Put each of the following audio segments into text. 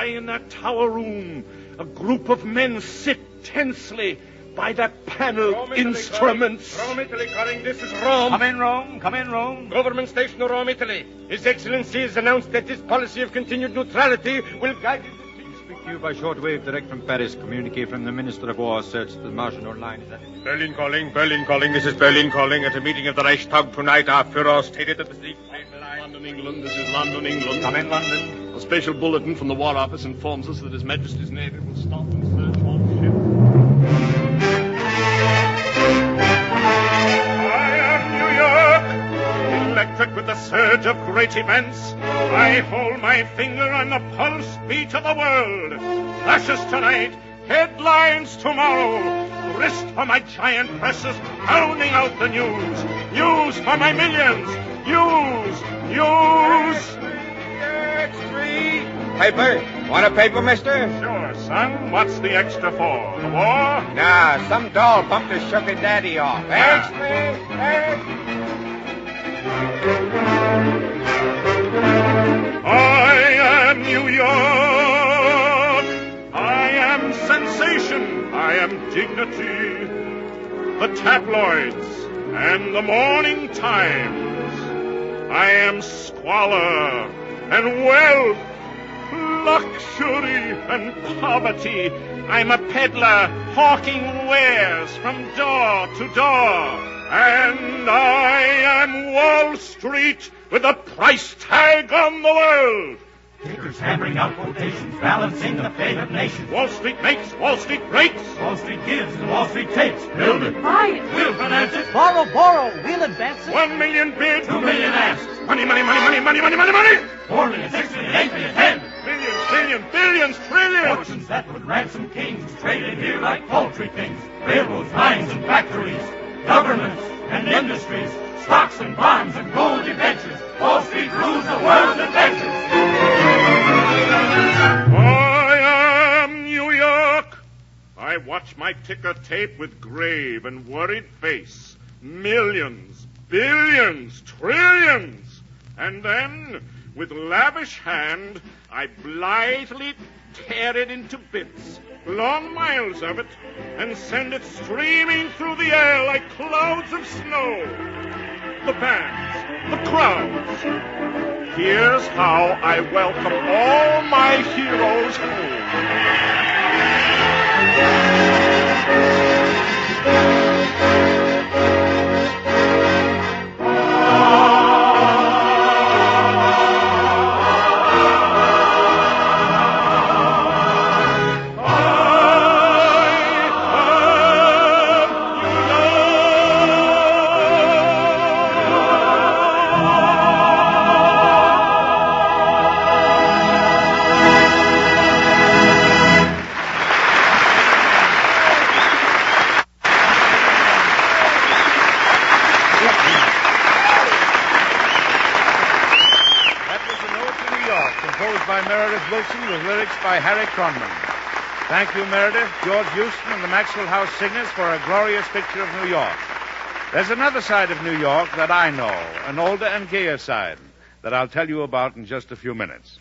high in that tower room, a group of men sit tensely by their paneled instruments. Rome, Italy calling. This is Rome. Come in, Rome. Come in, Rome. Government station of Rome, Italy. His Excellency has announced that this policy of continued neutrality will guide his... Speak to you by shortwave direct from Paris. Communique from the Minister of War. Search the Marginal line. Is that it? Berlin calling. Berlin calling. This is Berlin calling. At a meeting of the Reichstag tonight, our Führer stated that the Siegfried line... London, England. This is London, England. Come in, London. A special bulletin from the War Office informs us that His Majesty's Navy will stop and search one ship. Electric with the surge of great events, I hold my finger on the pulse beat of the world. Flashes tonight, headlines tomorrow. Grist for my giant presses, pounding out the news. News for my millions. News. X3. Paper. Want a paper, mister? Sure, son. What's the extra for? The war? Nah, some doll bumped his sugar daddy off. X3. I am New York. I am sensation. I am dignity. The tabloids and the morning times. I am squalor and wealth, luxury and poverty. I'm a peddler hawking wares from door to door. And I am Wall Street with a price tag on the world. Figures hammering out quotations, balancing the fate of nations. Wall Street makes, Wall Street breaks. Wall Street gives and Wall Street takes. Build it. Buy it. We'll finance it. Borrow. We'll advance it. 1 million bid. 2 million asked. Money. 4 million, 6 million, 8 million, 10. Millions, trillions, billions, trillions. Fortunes that would ransom kings, traded here like paltry things. Railroads, mines, and factories. Governments and industries. Stocks and bonds and gold debentures. Wall Street rules the world's adventures. I am New York. I watch my ticker tape with grave and worried face. Millions, billions, trillions. And then, with lavish hand, I blithely tear it into bits, long miles of it, and send it streaming through the air like clouds of snow. The bands, the crowds. Here's how I welcome all my heroes home. With lyrics by Harry Cronman. Thank you, Meredith, George Houston, and the Maxwell House Singers for a glorious picture of New York. There's another side of New York that I know, an older and gayer side, that I'll tell you about in just a few minutes.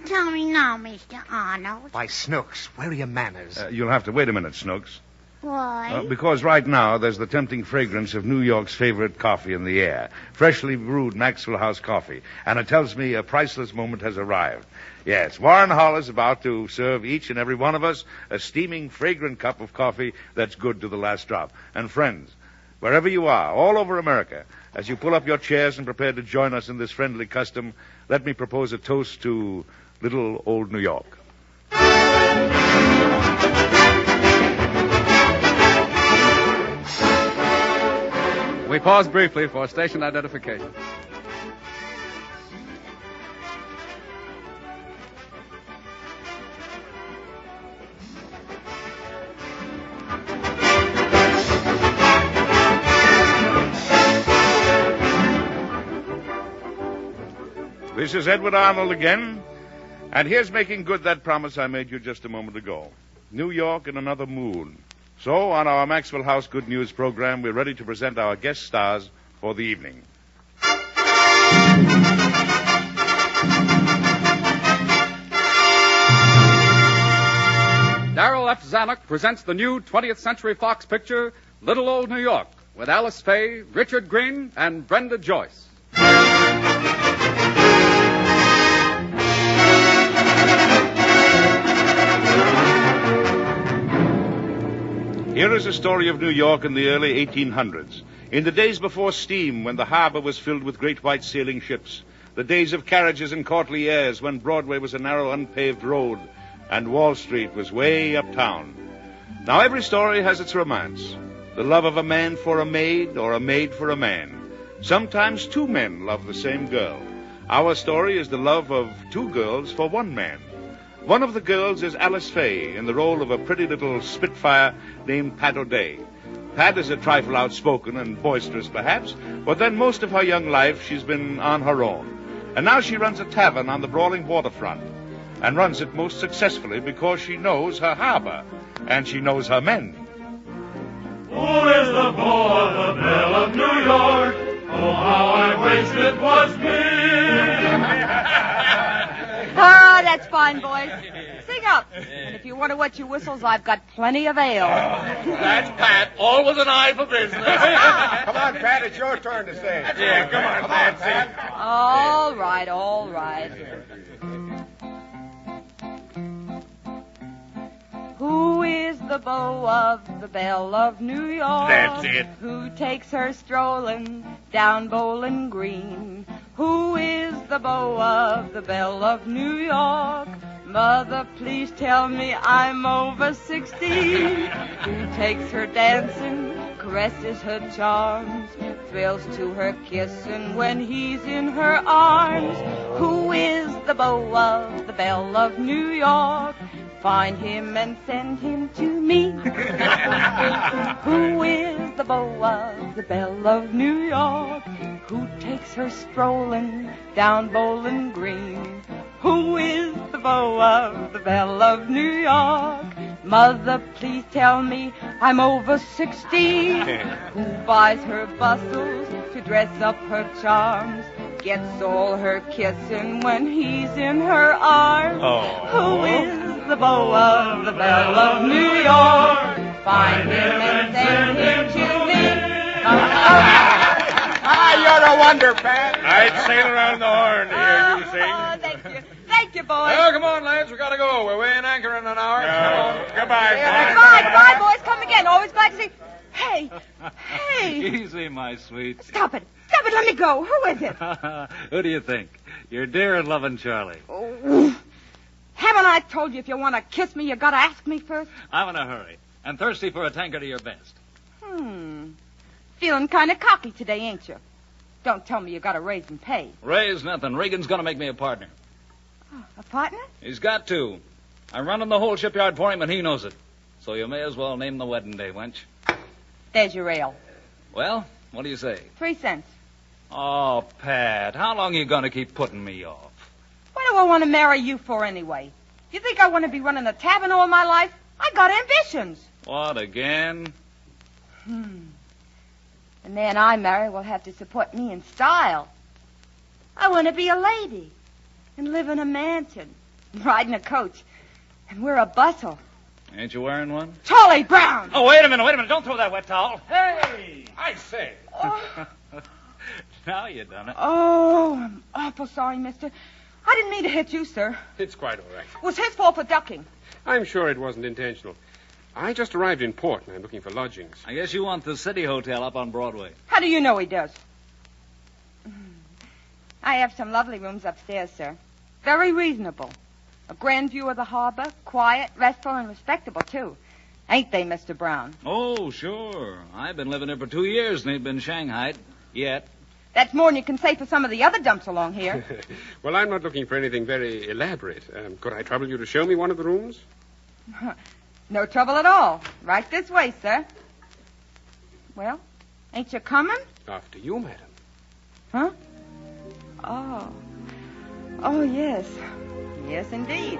Tell me now, Mr. Arnold. Why, Snooks, where are your manners? You'll have to wait a minute, Snooks. Why? Because right now there's the tempting fragrance of New York's favorite coffee in the air. Freshly brewed Maxwell House coffee. And it tells me a priceless moment has arrived. Yes, Warren Hall is about to serve each and every one of us a steaming, fragrant cup of coffee that's good to the last drop. And friends, wherever you are, all over America, as you pull up your chairs and prepare to join us in this friendly custom, let me propose a toast to little old New York. We pause briefly for station identification. This is Edward Arnold again, and here's making good that promise I made you just a moment ago. New York in another mood. So, on our Maxwell House Good News program, we're ready to present our guest stars for the evening. F. Zanuck presents the new 20th Century Fox picture, Little Old New York, with Alice Faye, Richard Greene, and Brenda Joyce. Here is a story of New York in the early 1800s. In the days before steam, when the harbor was filled with great white sailing ships. The days of carriages and courtly airs, when Broadway was a narrow, unpaved road, and Wall Street was way uptown. Now every story has its romance. The love of a man for a maid, or a maid for a man. Sometimes two men love the same girl. Our story is the love of two girls for one man. One of the girls is Alice Faye, in the role of a pretty little spitfire named Pat O'Day. Pat is a trifle outspoken and boisterous, perhaps, but then most of her young life she's been on her own. And now she runs a tavern on the brawling waterfront, and runs it most successfully because she knows her harbor, and she knows her men. Who is the beau of the Belle of New York? Oh, how I wish it was me! Ah, that's fine, boys. Sing up. And if you want to wet your whistles, I've got plenty of ale. That's Pat, always an eye for business. Come on, Pat, it's your turn to sing. Yeah, come on, Pat. All right, all right. Who is the beau of the Belle of New York? That's it. Who takes her strolling down Bowling Green? Who is the beau of the Belle of New York? Mother, please tell me I'm over 60. Who takes her dancing, caresses her charms, thrills to her kissing when he's in her arms? Who is the beau of the Belle of New York? Find him and send him to me. Who is the beau of the Belle of New York? Who takes her strolling down Bowling Green? Who is the beau of the Belle of New York? Mother, please tell me I'm over 60. Who buys her bustles to dress up her charms? Gets all her kissing when he's in her arms? Who is the beau of the Belle of New York? Find him and send him to me. You're a wonder, Pat. I'd sail around the horn to hear you sing. Oh, thank you. Thank you, boys. Oh, come on, lads. We gotta go. We're weighing anchor in an hour. Goodbye, Goodbye, boys. Come again. Always glad to see. Hey. Easy, my sweet. Stop it. Let me go. Who is it? Who do you think? Your dear and loving Charlie. Oh. Haven't I told you if you want to kiss me, you got to ask me first? I'm in a hurry and thirsty for a tankard of your best. Feeling kind of cocky today, ain't you? Don't tell me you got a raise in pay. Raise nothing. Regan's going to make me a partner. A partner? He's got to. I'm running the whole shipyard for him, and he knows it. So you may as well name the wedding day, wench. There's your ale. Well, what do you say? 3 cents. Oh, Pat, how long are you going to keep putting me off? What do I want to marry you for anyway? You think I want to be running a tavern all my life? I got ambitions. What, again? The man I marry will have to support me in style. I want to be a lady and live in a mansion, ride in a coach, and wear a bustle. Ain't you wearing one? Charlie Brown! Oh, wait a minute. Don't throw that wet towel. Hey, I say. Now you done it. Oh, I'm awful sorry, mister. I didn't mean to hit you, sir. It's quite all right. It was his fault for ducking. I'm sure it wasn't intentional. I just arrived in port and I'm looking for lodgings. I guess you want the City Hotel up on Broadway. How do you know he does? I have some lovely rooms upstairs, sir. Very reasonable. A grand view of the harbor, quiet, restful, and respectable, too. Ain't they, Mr. Brown? Oh, sure. I've been living here for 2 years and ain't been shanghaied yet. That's more than you can say for some of the other dumps along here. Well, I'm not looking for anything very elaborate. Could I trouble you to show me one of the rooms? No trouble at all. Right this way, sir. Well, ain't you coming? After you, madam. Huh? Oh. Oh, yes. Yes, indeed.